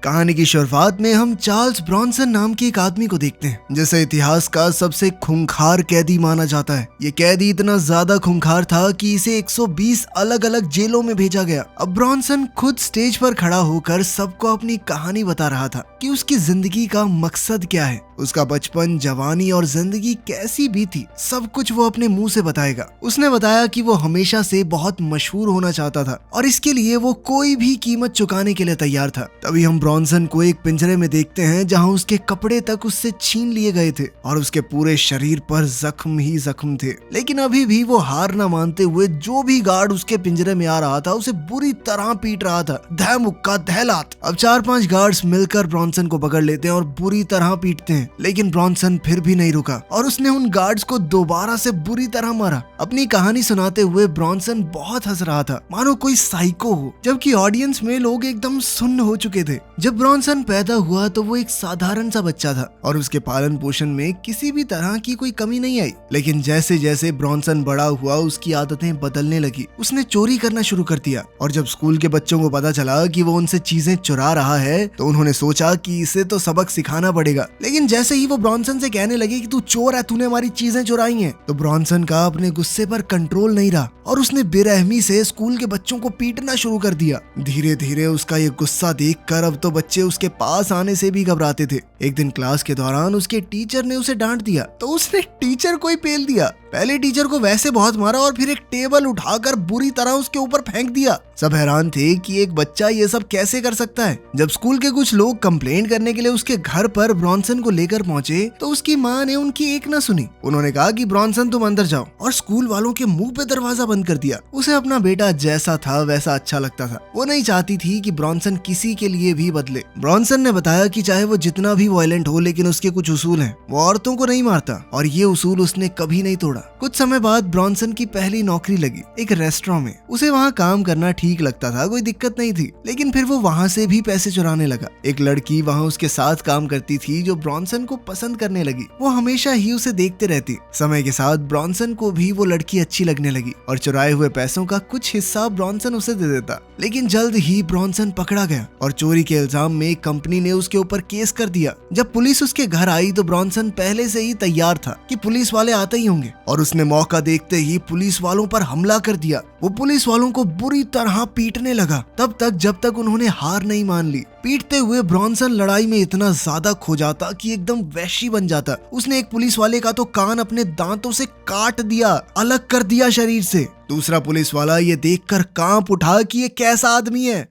कहानी की शुरुआत में हम चार्ल्स ब्रॉन्सन नाम के एक आदमी को देखते हैं जिसे इतिहास का सबसे खूंखार कैदी माना जाता है। ये कैदी इतना ज्यादा खूंखार था कि इसे 120 अलग अलग जेलों में भेजा गया। अब ब्रॉन्सन खुद स्टेज पर खड़ा होकर सबको अपनी कहानी बता रहा था कि उसकी जिंदगी का मकसद क्या है, उसका बचपन, जवानी और जिंदगी कैसी बीती, सब कुछ वो अपने मुंह से बताएगा। उसने बताया कि वो हमेशा से बहुत मशहूर होना चाहता था और इसके लिए वो कोई भी कीमत चुकाने के लिए तैयार था। तभी हम ब्रॉन्सन को एक पिंजरे में देखते हैं जहां उसके कपड़े तक उससे छीन लिए गए थे और उसके पूरे शरीर पर जख्म ही जख्म थे। लेकिन अभी भी वो हार न मानते हुए जो भी गार्ड उसके पिंजरे में आ रहा था उसे बुरी तरह पीट रहा था, धै मुक्का धै लात। अब 4-5 गार्ड्स मिलकर ब्रॉन्सन को पकड़ लेते हैं और बुरी तरह पीटते हैं, लेकिन ब्रॉन्सन फिर भी नहीं रुका और उसने उन गार्ड्स को दोबारा से बुरी तरह मारा। अपनी कहानी सुनाते हुए ब्रॉन्सन बहुत हंस रहा था, मानो कोई साइको हो, जबकि ऑडियंस में लोग एकदम सुन्न हो चुके थे। जब ब्रॉन्सन पैदा हुआ तो वो एक साधारण सा बच्चा था और उसके पालन पोषण में किसी भी तरह की कोई कमी नहीं आई। लेकिन जैसे जैसे ब्रॉन्सन बड़ा हुआ उसकी आदतें बदलने लगी। उसने चोरी करना शुरू कर दिया और जब स्कूल के बच्चों को पता चला कि वो उनसे चीजें चुरा रहा है तो उन्होंने सोचा कि इसे तो सबक सिखाना पड़ेगा। लेकिन जैसे ही वो ब्रॉन्सन से कहने लगे कि तू चोर है, तूने हमारी चीजें चुराई हैं, तो ब्रॉन्सन का अपने गुस्से पर कंट्रोल नहीं रहा और उसने बेरहमी से स्कूल के बच्चों को पीटना शुरू कर दिया। धीरे धीरे उसका ये गुस्सा देखकर अब तो बच्चे उसके पास आने से भी घबराते थे। एक दिन क्लास के दौरान उसके टीचर ने उसे डांट दिया तो उसने टीचर को ही पेल दिया। पहले टीचर को वैसे बहुत मारा और फिर एक टेबल उठाकर बुरी तरह उसके ऊपर फेंक दिया। सब हैरान थे कि एक बच्चा ये सब कैसे कर सकता है। जब स्कूल के कुछ लोग कंप्लेन करने के लिए उसके घर पर ब्रॉन्सन को लेकर पहुंचे तो उसकी माँ ने उनकी एक न सुनी। उन्होंने कहा कि ब्रॉन्सन तुम अंदर जाओ और स्कूल वालों के मुंह पे दरवाजा बंद कर दिया। उसे अपना बेटा जैसा था वैसा अच्छा लगता था। वो नहीं चाहती थी कि ब्रॉन्सन किसी के लिए भी बदले। ब्रॉन्सन ने बताया कि चाहे वो जितना भी वायलेंट हो लेकिन उसके कुछ उसूल हैं। वो औरतों को नहीं मारता और ये उसूल उसने कभी नहीं तोड़ा। कुछ समय बाद ब्रॉन्सन की पहली नौकरी लगी एक रेस्टोरेंट में। उसे वहाँ काम करना ठीक लगता था, कोई दिक्कत नहीं थी, लेकिन फिर वो वहाँ से भी पैसे चुराने लगा। एक लड़की वहाँ उसके साथ काम करती थी जो ब्रॉन्सन को पसंद करने लगी। वो हमेशा ही उसे देखते रहती। समय के साथ ब्रॉन्सन को भी वो लड़की अच्छी लगने लगी और चुराए हुए पैसों का कुछ हिस्सा ब्रॉन्सन उसे दे देता। लेकिन जल्द ही ब्रॉन्सन पकड़ा गया और चोरी के इल्जाम में कंपनी ने उसके ऊपर केस कर दिया। जब पुलिस उसके घर आई तो ब्रॉन्सन पहले से ही तैयार था कि पुलिस वाले आते ही होंगे और उसने मौका देखते ही पुलिस वालों पर हमला कर दिया। वो पुलिस वालों को बुरी तरह पीटने लगा तब तक जब तक उन्होंने हार नहीं मान ली। पीटते हुए ब्रॉन्सन लड़ाई में इतना ज्यादा खो जाता कि एकदम वैशी बन जाता। उसने एक पुलिस वाले का तो कान अपने दांतों से काट दिया, अलग कर दिया शरीर से। दूसरा पुलिस वाला ये देखकर कांप उठा कि ये कैसा आदमी है।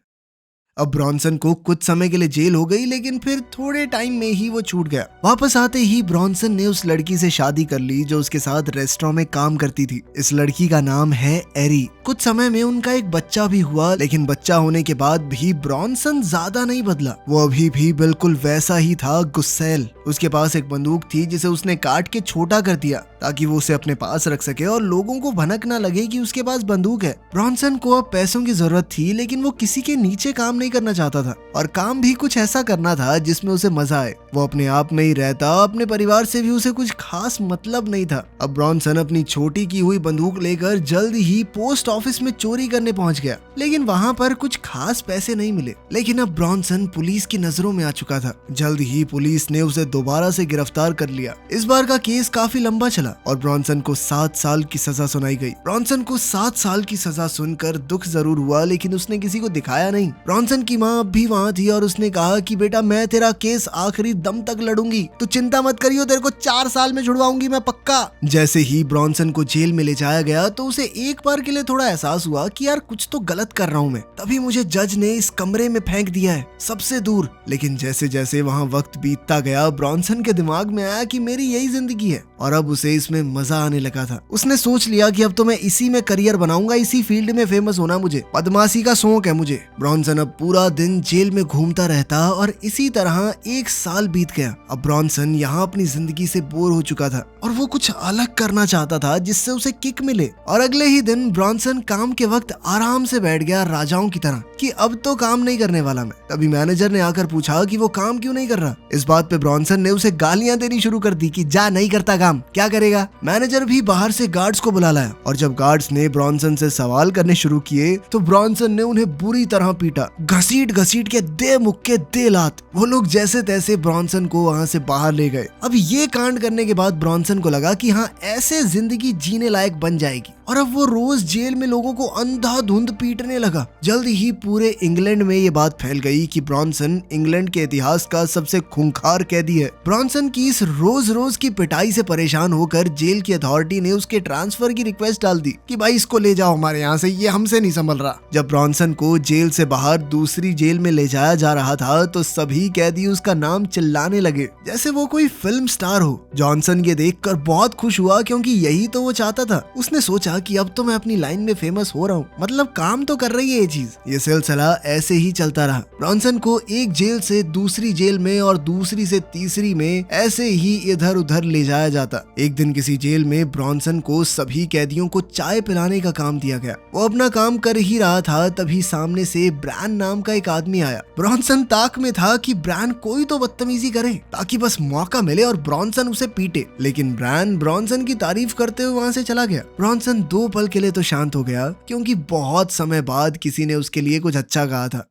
अब ब्रॉन्सन को कुछ समय के लिए जेल हो गई, लेकिन फिर थोड़े टाइम में ही वो छूट गया। वापस आते ही ब्रॉन्सन ने उस लड़की से शादी कर ली जो उसके साथ रेस्टोरेंट में काम करती थी। इस लड़की का नाम है एरी। कुछ समय में उनका एक बच्चा भी हुआ, लेकिन बच्चा होने के बाद भी ब्रॉन्सन ज्यादा नहीं बदला। वो अभी भी बिल्कुल वैसा ही था, गुस्सैल। उसके पास एक बंदूक थी जिसे उसने काट के छोटा कर दिया ताकि वो उसे अपने पास रख सके और लोगों को भनक ना लगे कि उसके पास बंदूक है। ब्रॉन्सन को अब पैसों की जरूरत थी, लेकिन वो किसी के नीचे काम नहीं करना चाहता था और काम भी कुछ ऐसा करना था जिसमें उसे मजा आए। वो अपने आप में ही रहता, अपने परिवार से भी उसे कुछ खास मतलब नहीं था। अब ब्रॉन्सन अपनी छोटी की हुई बंदूक लेकर जल्द ही पोस्ट ऑफिस में चोरी करने पहुंच गया, लेकिन वहां पर कुछ खास पैसे नहीं मिले। लेकिन अब ब्रॉन्सन पुलिस की नजरों में आ चुका था। जल्द ही पुलिस ने उसे दोबारा से गिरफ्तार कर लिया। इस बार का केस काफी लंबा चला और ब्रॉन्सन को 7 साल की सजा सुनाई गई। ब्रॉन्सन को 7 साल की सजा सुनकर दुख जरूर हुआ, लेकिन उसने किसी को दिखाया नहीं। ब्रॉन्सन की माँ भी वहाँ थी और उसने कहा कि बेटा मैं तेरा केस आखिरी दम तक लड़ूंगी, तू चिंता मत करियो, तेरे को 4 साल में छुड़वाऊंगी मैं पक्का। जैसे ही ब्रॉन्सन को जेल में ले जाया गया तो उसे एक बार के लिए थोड़ा एहसास हुआ कि यार कुछ तो गलत कर रहा हूँ मैं। तभी मुझे जज ने इस कमरे में फेंक दिया है सबसे दूर। लेकिन जैसे जैसे वहाँ वक्त बीतता गया ब्रॉन्सन के दिमाग में आया कि मेरी यही जिंदगी है और अब उसे इसमें मजा आने लगा था। उसने सोच लिया कि अब तो मैं इसी में करियर बनाऊंगा, इसी फील्ड में फेमस होना मुझे, बदमाशी का शौक है मुझे। ब्रॉन्सन अब पूरा दिन जेल में घूमता रहता और इसी तरह 1 साल बीत गया। अब ब्रॉन्सन यहाँ अपनी जिंदगी से बोर हो चुका था और वो कुछ अलग करना चाहता था जिससे उसे किक मिले। और अगले ही दिन ब्रॉन्सन काम के वक्त आराम से बैठ गया राजाओं की तरह कि अब तो काम नहीं करने वाला मैं। तभी मैनेजर ने आकर पूछा कि वो काम क्यों नहीं कर रहा। इस बात पे ब्रॉन्सन ने उसे गालियां देनी शुरू कर दी कि जा नहीं करता काम, क्या करे करेगा। मैनेजर भी बाहर से गार्ड्स को बुला लाया और जब गार्ड्स ने ब्रॉन्सन से सवाल करने शुरू किए तो ब्रॉन्सन ने उन्हें बुरी तरह पीटा, घसीट घसीट के दे मुक्के दे लात। वो लोग जैसे तैसे ब्रॉन्सन को वहाँ से बाहर ले गए। अब ये कांड करने के बाद ब्रॉन्सन को लगा कि हाँ, ऐसे जिंदगी जीने लायक बन जाएगी और अब वो रोज जेल में लोगों को अंधाधुंध पीटने लगा। जल्द ही पूरे इंग्लैंड में ये बात फैल गई कि ब्रॉन्सन इंग्लैंड के इतिहास का सबसे खूंखार कैदी है। ब्रॉन्सन की इस रोज रोज की पिटाई से परेशान होकर जेल की अथॉरिटी ने उसके ट्रांसफर की रिक्वेस्ट डाल दी कि भाई इसको ले जाओ हमारे यहाँ से, ये हमसे नहीं संभल रहा। जब ब्रॉन्सन को जेल से बाहर दूसरी जेल में ले जाया जा रहा था तो सभी कैदी उसका नाम चिल्लाने लगे जैसे वो कोई फिल्म स्टार हो। जॉनसन ये देखकर बहुत खुश हुआ क्योंकि यही तो वो चाहता था। उसने सोचा कि अब तो मैं अपनी लाइन में फेमस हो रहा हूँ, मतलब काम तो कर रही है ये चीज। ये सिलसिला ऐसे ही चलता रहा। ब्रॉन्सन को एक जेल से दूसरी जेल में और दूसरी से तीसरी में ऐसे ही इधर उधर ले जाया जाता। एक दिन किसी जेल में ब्रॉन्सन को सभी कैदियों को चाय पिलाने का काम दिया गया। वो अपना काम कर ही रहा था तभी सामने से ब्रैन नाम का एक आदमी आया। ब्रॉन्सन ताक में था कि ब्रैन कोई तो बदतमीजी करे ताकि बस मौका मिले और ब्रॉन्सन उसे पीटे, लेकिन ब्रैन ब्रॉन्सन की तारीफ करते हुए वहाँ से चला गया। ब्रॉन्सन 2 पल के लिए तो शांत हो गया क्योंकि बहुत समय बाद किसी ने उसके लिए कुछ अच्छा कहा था।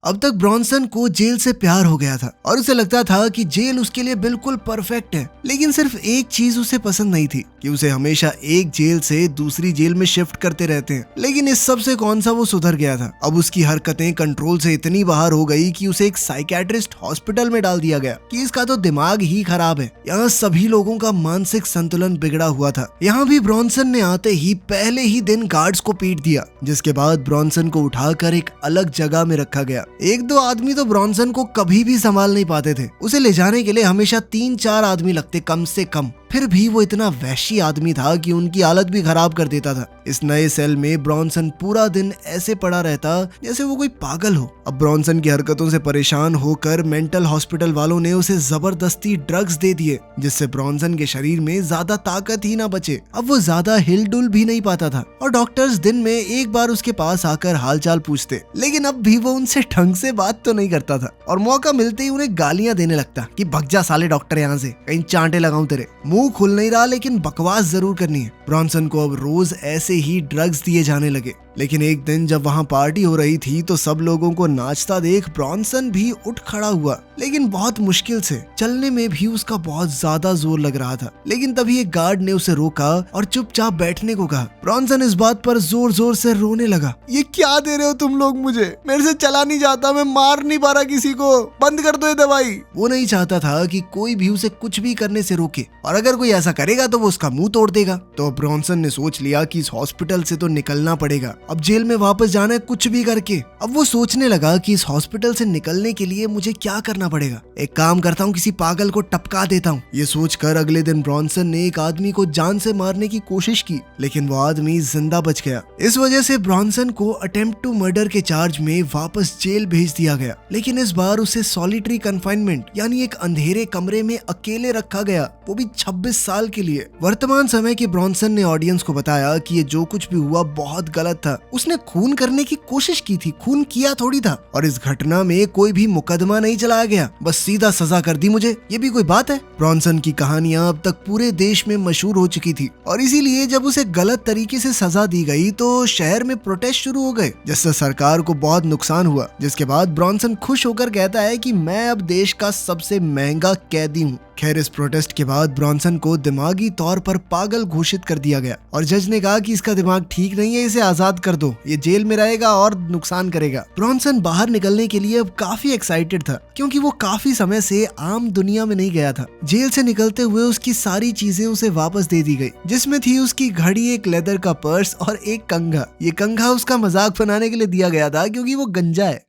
अब तक ब्रॉन्सन को जेल से प्यार हो गया था और उसे लगता था कि जेल उसके लिए बिल्कुल परफेक्ट है। लेकिन सिर्फ एक चीज उसे पसंद नहीं थी कि उसे हमेशा एक जेल से दूसरी जेल में शिफ्ट करते रहते हैं। लेकिन इस सब से कौन सा वो सुधर गया था। अब उसकी हरकतें कंट्रोल से इतनी बाहर हो गई कि उसे एक साइकियाट्रिस्ट हॉस्पिटल में डाल दिया गया कि इसका तो दिमाग ही खराब है। यहाँ सभी लोगों का मानसिक संतुलन बिगड़ा हुआ था। यहाँ भी ब्रॉन्सन ने आते ही पहले ही दिन गार्ड्स को पीट दिया, जिसके बाद ब्रॉन्सन को उठाकर एक अलग जगह में रखा गया। 1-2 आदमी तो ब्रॉन्सन को कभी भी संभाल नहीं पाते थे। उसे ले जाने के लिए हमेशा 3-4 आदमी लगते कम से कम। फिर भी वो इतना वहशी आदमी था कि उनकी हालत भी खराब कर देता था। इस नए सेल में ब्रॉन्सन पूरा दिन ऐसे पड़ा रहता जैसे वो कोई पागल हो। अब ब्रॉन्सन की हरकतों से परेशान होकर मेंटल हॉस्पिटल वालों ने उसे जबरदस्ती ड्रग्स दे दिए, जिससे ब्रॉन्सन के शरीर में ज्यादा ताकत ही ना बचे। अब वो ज्यादा हिलडुल भी नहीं पाता था और डॉक्टर्स दिन में एक बार उसके पास आकर हालचाल पूछते, लेकिन अब भी वो उनसे ढंग से बात तो नहीं करता था और मौका मिलते ही उन्हें गालियां देने लगता कि भग जा साले डॉक्टर यहाँ से, कहीं चांटे लगाऊं तेरे। मुंह खुल नहीं रहा लेकिन बकवास जरूर करनी है। ब्रॉन्सन को अब रोज ऐसे ही ड्रग्स दिए जाने लगे। लेकिन एक दिन जब वहाँ पार्टी हो रही थी तो सब लोगों को नाचता देख ब्रॉन्सन भी उठ खड़ा हुआ, लेकिन बहुत मुश्किल से। चलने में भी उसका बहुत ज्यादा जोर लग रहा था। लेकिन तभी एक गार्ड ने उसे रोका और चुपचाप बैठने को कहा। ब्रॉन्सन इस बात पर जोर जोर से रोने लगा। ये क्या दे रहे हो तुम लोग मुझे? मेरे से चला नहीं जाता, मैं मार नहीं पा रहा किसी को, बंद कर दो ये दवाई। वो नहीं चाहता था कि कोई भी उसे कुछ भी करने से रोके और अगर कोई ऐसा करेगा तो वो उसका मुंह तोड़ देगा। तो ब्रॉन्सन ने सोच लिया कि इस हॉस्पिटल से तो निकलना पड़ेगा, अब जेल में वापस जाना है कुछ भी करके। अब वो सोचने लगा कि इस हॉस्पिटल से निकलने के लिए मुझे क्या करना पड़ेगा। एक काम करता हूँ, किसी पागल को टपका देता हूँ। ये सोचकर अगले दिन ब्रॉन्सन ने एक आदमी को जान से मारने की कोशिश की, लेकिन वो आदमी जिंदा बच गया। इस वजह से ब्रॉन्सन को अटेम्प्ट टू मर्डर के चार्ज में वापस जेल भेज दिया गया। लेकिन इस बार उसे सॉलिटरी कन्फाइनमेंट यानी एक अंधेरे कमरे में अकेले रखा गया, वो भी 26 साल के लिए। वर्तमान समय के ब्रॉन्सन ने ऑडियंस को बताया कि ये जो कुछ भी हुआ बहुत गलत था। उसने खून करने की कोशिश की थी, खून किया थोड़ी था, और इस घटना में कोई भी मुकदमा नहीं चलाया गया, बस सीधा सजा कर दी मुझे। ये भी कोई बात है? ब्रॉन्सन की कहानियां अब तक पूरे देश में मशहूर हो चुकी थी और इसीलिए जब उसे गलत तरीके से सजा दी गई तो शहर में प्रोटेस्ट शुरू हो गए, जिससे सरकार को बहुत नुकसान हुआ। जिसके बाद ब्रॉन्सन खुश होकर कहता है कि मैं अब देश का सबसे महंगा कैदी हूँ। खैर, इस प्रोटेस्ट के बाद ब्रॉन्सन को दिमागी तौर पर पागल घोषित कर दिया गया और जज ने कहा कि इसका दिमाग ठीक नहीं है, इसे आजाद कर दो, ये जेल में रहेगा और नुकसान करेगा। ब्रॉन्सन बाहर निकलने के लिए अब काफी एक्साइटेड था क्योंकि वो काफी समय से आम दुनिया में नहीं गया था। जेल से निकलते हुए उसकी सारी चीजें उसे वापस दे दी गई, जिसमें थी उसकी घड़ी, एक लेदर का पर्स और एक कंघा। ये कंघा उसका मजाक बनाने के लिए दिया गया था क्योंकि वो गंजा है।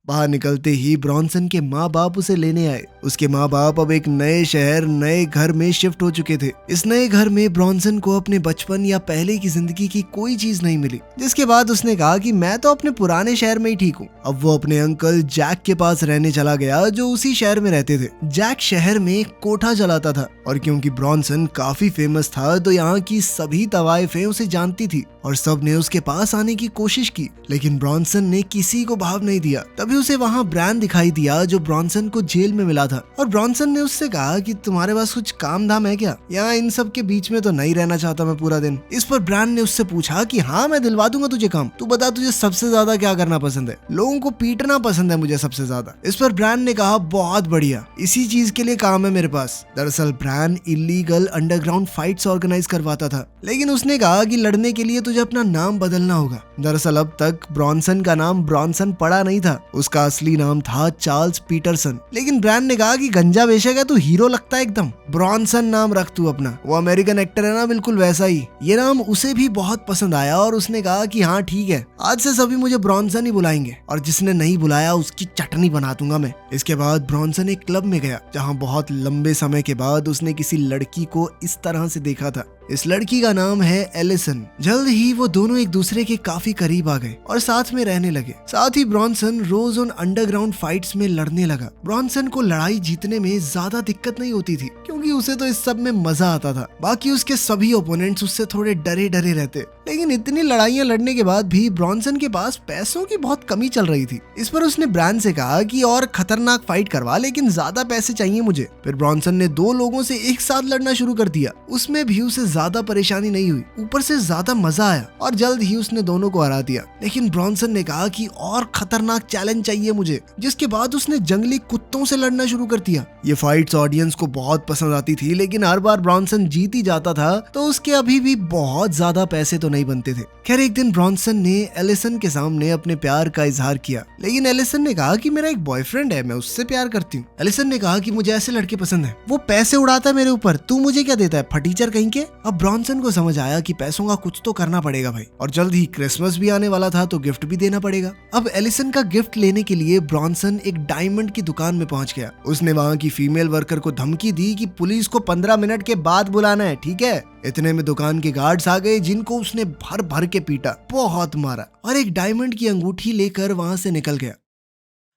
बाहर निकलते ही ब्रॉन्सन के माँ बाप उसे लेने आए। उसके माँ बाप अब एक नए शहर, नए घर में शिफ्ट हो चुके थे। इस नए घर में ब्रॉन्सन को अपने बचपन या पहले की जिंदगी की कोई चीज नहीं मिली, जिसके बाद उसने कहा कि मैं तो अपने पुराने शहर में ही ठीक हूँ। अब वो अपने अंकल जैक के पास रहने चला गया जो उसी शहर में रहते थे। जैक शहर में एक कोठा चलाता था और क्योंकि ब्रॉन्सन काफी फेमस था तो यहाँ की सभी तवाइफें उसे जानती थी और सब ने उसके पास आने की कोशिश की, लेकिन ब्रॉन्सन ने किसी को भाव नहीं दिया। तभी तभी उसे वहाँ ब्रैन दिखाई दिया जो ब्रॉन्सन को जेल में मिला था और ब्रॉन्सन ने उससे कहा कि तुम्हारे पास कुछ काम धाम है क्या, यहाँ इन सब के बीच में तो नहीं रहना चाहता मैं पूरा दिन। इस पर ब्रैन ने उससे पूछा कि हाँ मैं दिलवा दूंगा तुझे काम, तू बता तुझे सबसे ज्यादा क्या करना पसंद है। लोगों को पीटना पसंद है मुझे सबसे ज्यादा। इस पर ब्रैन ने कहा बहुत बढ़िया, इसी चीज के लिए काम है मेरे पास। दरअसल Bran illegal underground fights organise करवाता था, लेकिन उसने कहा कि लड़ने के लिए तुझे अपना नाम बदलना होगा। दरअसल अब तक ब्रॉन्सन का नाम ब्रॉन्सन पड़ा नहीं था, उसका असली नाम था चार्ल्स पीटरसन। लेकिन ब्रैन ने कहा कि गंजा बेशक है, तू हीरो लगता है एकदम, ब्रॉन्सन नाम रख तू अपना, वो अमेरिकन एक्टर है ना बिल्कुल वैसा ही। ये नाम उसे भी बहुत पसंद आया और उसने कहा कि हाँ ठीक है, आज से सभी मुझे ब्रॉन्सन ही बुलाएंगे और जिसने नहीं बुलाया उसकी चटनी बना दूंगा मैं। इसके बाद ब्रॉन्सन एक क्लब में गया जहाँ बहुत लंबे समय के बाद उसने किसी लड़की को इस तरह से देखा था। इस लड़की का नाम है एलिसन। जल्द ही वो दोनों एक दूसरे के काफी करीब आ गए और साथ में रहने लगे। साथ ही ब्रॉन्सन रोज उन अंडरग्राउंड फाइट्स में लड़ने लगा। ब्रॉन्सन को लड़ाई जीतने में ज्यादा दिक्कत नहीं होती थी क्योंकि उसे तो इस सब में मजा आता था। बाकी उसके सभी ओपोनेंट्स उससे थोड़े डरे डरे रहते। लेकिन इतनी लड़ाइयां लड़ने के बाद भी ब्रॉन्सन के पास पैसों की बहुत कमी चल रही थी। इस पर उसने ब्रैन से कहा कि और खतरनाक फाइट करवा, लेकिन ज्यादा पैसे चाहिए मुझे। फिर ब्रॉन्सन ने 2 लोगों से एक साथ लड़ना शुरू कर दिया। उसमें भी उसे ज्यादा परेशानी नहीं हुई, ऊपर से ज्यादा मजा आया और जल्द ही उसने दोनों को हरा दिया। लेकिन ब्रॉन्सन ने कहा कि और खतरनाक चैलेंज चाहिए मुझे, जिसके बाद उसने जंगली कुत्तों से लड़ना शुरू कर दिया। ये फाइट्स ऑडियंस को बहुत पसंद आती थी, लेकिन हर बार ब्रॉन्सन जीत ही जाता था तो उसके अभी भी बहुत ज्यादा पैसे तो नहीं बनते थे। खैर एक दिन ब्रॉन्सन ने एलिसन के सामने अपने प्यार का इजहार किया, लेकिन एलिसन ने कहा कि मेरा एक बॉयफ्रेंड है, मैं उससे प्यार करती हूँ। एलिसन ने कहा कि मुझे ऐसे लड़के पसंद है, वो पैसे उड़ाता है मेरे ऊपर, तू मुझे क्या देता है फटीचर कहीं के। अब ब्रॉन्सन को समझ आया कि पैसों का कुछ तो करना पड़ेगा भाई, और जल्द ही क्रिसमस भी आने वाला था तो गिफ्ट भी देना पड़ेगा। अब एलिसन का गिफ्ट लेने के लिए ब्रॉन्सन एक डायमंड की दुकान में पहुंच गया। उसने वहां की फीमेल वर्कर को धमकी दी कि पुलिस को 15 मिनट के बाद बुलाना है, ठीक है। इतने में दुकान के गार्ड्स आ गए जिनको उसने भर भर के पीटा, बहुत मारा और एक डायमंड की अंगूठी लेकर वहां से निकल गया।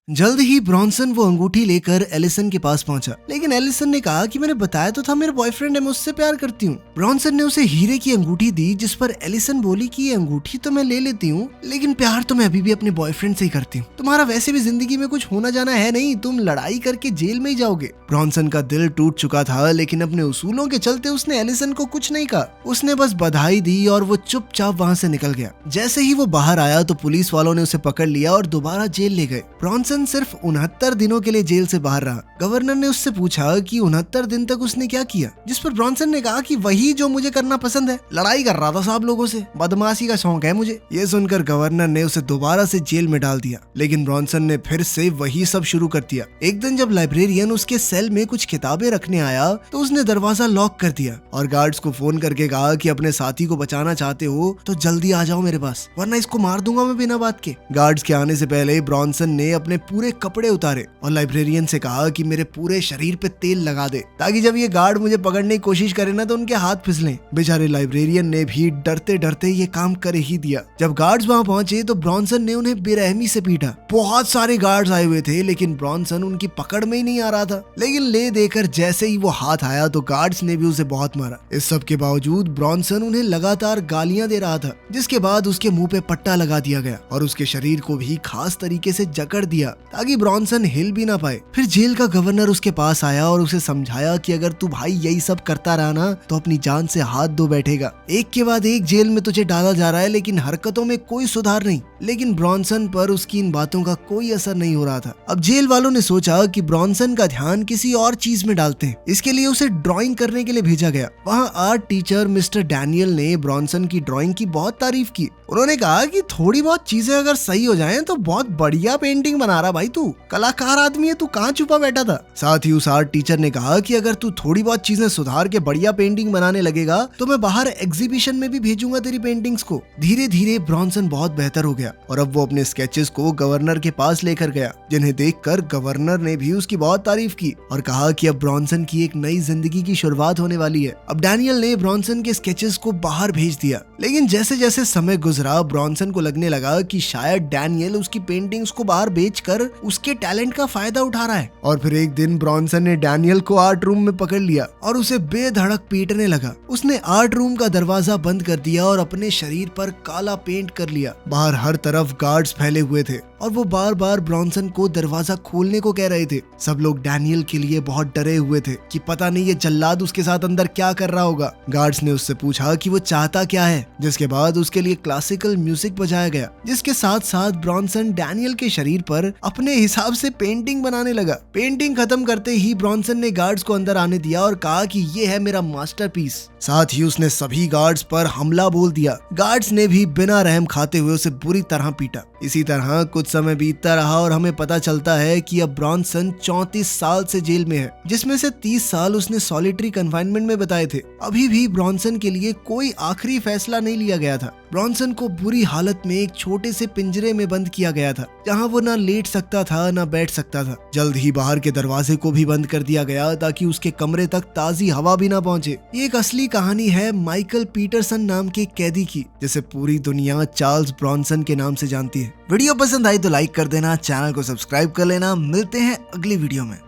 जल्द ही ब्रॉन्सन वो अंगूठी लेकर एलिसन के पास पहुंचा, लेकिन एलिसन ने कहा कि मैंने बताया तो था मेरे बॉयफ्रेंड है, मैं उससे प्यार करती हूँ। ब्रॉन्सन ने उसे हीरे की अंगूठी दी, जिस पर एलिसन बोली कि ये अंगूठी तो मैं ले लेती हूँ, लेकिन प्यार तो मैं अभी भी अपने बॉयफ्रेंड से ही करती हूँ। तुम्हारा वैसे भी जिंदगी में कुछ होना जाना है नहीं, तुम लड़ाई करके जेल में ही जाओगे। ब्रॉन्सन का दिल टूट चुका था, लेकिन अपने उसूलों के चलते उसने एलिसन को कुछ नहीं कहा। उसने बस बधाई दी और वो चुपचाप वहाँ से निकल गया। जैसे ही वो बाहर आया तो पुलिस वालों ने उसे पकड़ लिया और दोबारा जेल ले गए। ब्रॉन्सन सिर्फ 69 दिनों के लिए जेल से बाहर रहा। गवर्नर ने उससे पूछा कि 69 दिन तक उसने क्या किया, जिस पर ब्रॉन्सन ने कहा कि वही जो मुझे करना पसंद है, लड़ाई कर रहा था सब लोगों से, बदमाशी का शौक है मुझे। ये सुनकर गवर्नर ने उसे दोबारा से जेल में डाल दिया, लेकिन ब्रॉन्सन ने फिर से वही सब शुरू कर दिया। एक दिन जब लाइब्रेरियन उसके सेल में कुछ किताबें रखने आया तो उसने दरवाजा लॉक कर दिया और गार्ड्स को फोन करके कहा कि अपने साथी को बचाना चाहते हो तो जल्दी आ जाओ मेरे पास, वरना इसको मार दूंगा मैं बिना बात के। गार्ड्स के आने से पहले ब्रॉन्सन ने अपने पूरे कपड़े उतारे और लाइब्रेरियन से कहा कि मेरे पूरे शरीर पे तेल लगा दे, ताकि जब ये गार्ड मुझे पकड़ने की कोशिश करे ना तो उनके हाथ फिसलें। बेचारे लाइब्रेरियन ने भी डरते डरते ये काम कर ही दिया। जब गार्ड्स वहां पहुंचे तो ब्रॉन्सन ने उन्हें बेरहमी से पीटा। बहुत सारे गार्ड्स आए हुए थे, लेकिन ब्रॉन्सन उनकी पकड़ में ही नहीं आ रहा था। लेकिन ले देकर जैसे ही वो हाथ आया तो गार्ड्स ने भी उसे बहुत मारा। इस सब के बावजूद ब्रॉन्सन उन्हें लगातार गालियां दे रहा था, जिसके बाद उसके मुंह पे पट्टा लगा दिया गया और उसके शरीर को भी खास तरीके से जकड़ दिया ताकि ब्रॉन्सन हिल भी ना पाए। फिर जेल का गवर्नर उसके पास आया और उसे समझाया कि अगर तू भाई यही सब करता रहा ना तो अपनी जान से हाथ धो बैठेगा। एक के बाद एक जेल में तुझे डाला जा रहा है, लेकिन हरकतों में कोई सुधार नहीं। लेकिन ब्रॉन्सन पर उसकी इन बातों का कोई असर नहीं हो रहा था। अब जेल वालों ने सोचा कि ब्रॉन्सन का ध्यान किसी और चीज में डालते हैं। इसके लिए उसे ड्राइंग करने के लिए भेजा गया। वहाँ आर्ट टीचर मिस्टर डैनियल ने ब्रॉन्सन की ड्राइंग की बहुत तारीफ की। उन्होंने कहा कि थोड़ी बहुत चीजें अगर सही हो जाएं तो बहुत बढ़िया पेंटिंग बना रहा भाई, तू कलाकार आदमी है, तू कहाँ छुपा बैठा था। साथ ही उस आर्ट टीचर ने कहा कि अगर तू थोड़ी बहुत चीजें सुधार के बढ़िया पेंटिंग बनाने लगेगा तो मैं बाहर एग्जीबिशन में भी भेजूंगा तेरी पेंटिंग्स को। धीरे धीरे ब्रॉन्सन बहुत बेहतर हो गया और अब वो अपने स्केचेस को गवर्नर के पास लेकर गया, जिन्हें देखकर गवर्नर ने भी उसकी बहुत तारीफ की और कहा कि अब ब्रॉन्सन की एक नई जिंदगी की शुरुआत होने वाली है। अब डैनियल ने ब्रॉन्सन के स्केचेस को बाहर भेज दिया, लेकिन जैसे जैसे समय गुजरा ब्रॉन्सन को लगने लगा कि शायद डैनियल उसकी पेंटिंग्स को बाहर बेच समझकर उसके टैलेंट का फायदा उठा रहा है। और फिर एक दिन ब्रॉन्सन ने डैनियल को आर्ट रूम में पकड़ लिया और उसे बेधड़क पीटने लगा। उसने आर्ट रूम का दरवाजा बंद कर दिया और अपने शरीर पर काला पेंट कर लिया। बाहर हर तरफ गार्ड्स फैले हुए थे और वो बार बार ब्रॉन्सन को दरवाजा खोलने को कह रहे थे। सब लोग डैनियल के लिए बहुत डरे हुए थे कि पता नहीं ये जल्लाद उसके साथ अंदर क्या कर रहा होगा। गार्ड्स ने उससे पूछा कि वो चाहता क्या है, जिसके बाद उसके लिए क्लासिकल म्यूजिक बजाया गया, जिसके साथ साथ ब्रॉन्सन डैनियल के शरीर पर अपने हिसाब से पेंटिंग बनाने लगा। पेंटिंग खत्म करते ही ब्रॉन्सन ने गार्ड्स को अंदर आने दिया और कहा कि ये है मेरा मास्टरपीस। साथ ही उसने सभी गार्ड्स पर हमला बोल दिया। गार्ड्स ने भी बिना रहम खाते हुए उसे बुरी तरह पीटा। इसी तरह कुछ समय बीतता रहा और हमें पता चलता है कि अब ब्रॉन्सन 34 साल से जेल में है, जिसमें से 30 साल उसने सॉलिटरी कन्फाइनमेंट में बताए थे। अभी भी ब्रॉन्सन के लिए कोई आखिरी फैसला नहीं लिया गया था। ब्रॉन्सन को बुरी हालत में एक छोटे से पिंजरे में बंद किया गया था, जहां वो ना लेट सकता था ना बैठ सकता था। जल्द ही बाहर के दरवाजे को भी बंद कर दिया गया ताकि उसके कमरे तक ताजी हवा भी ना पहुंचे। ये एक असली कहानी है माइकल पीटरसन नाम के कैदी की, जिसे पूरी दुनिया चार्ल्स ब्रॉन्सन के नाम से जानती है। वीडियो पसंद आई तो लाइक कर देना, चैनल को सब्सक्राइब कर लेना। मिलते हैं अगली वीडियो में।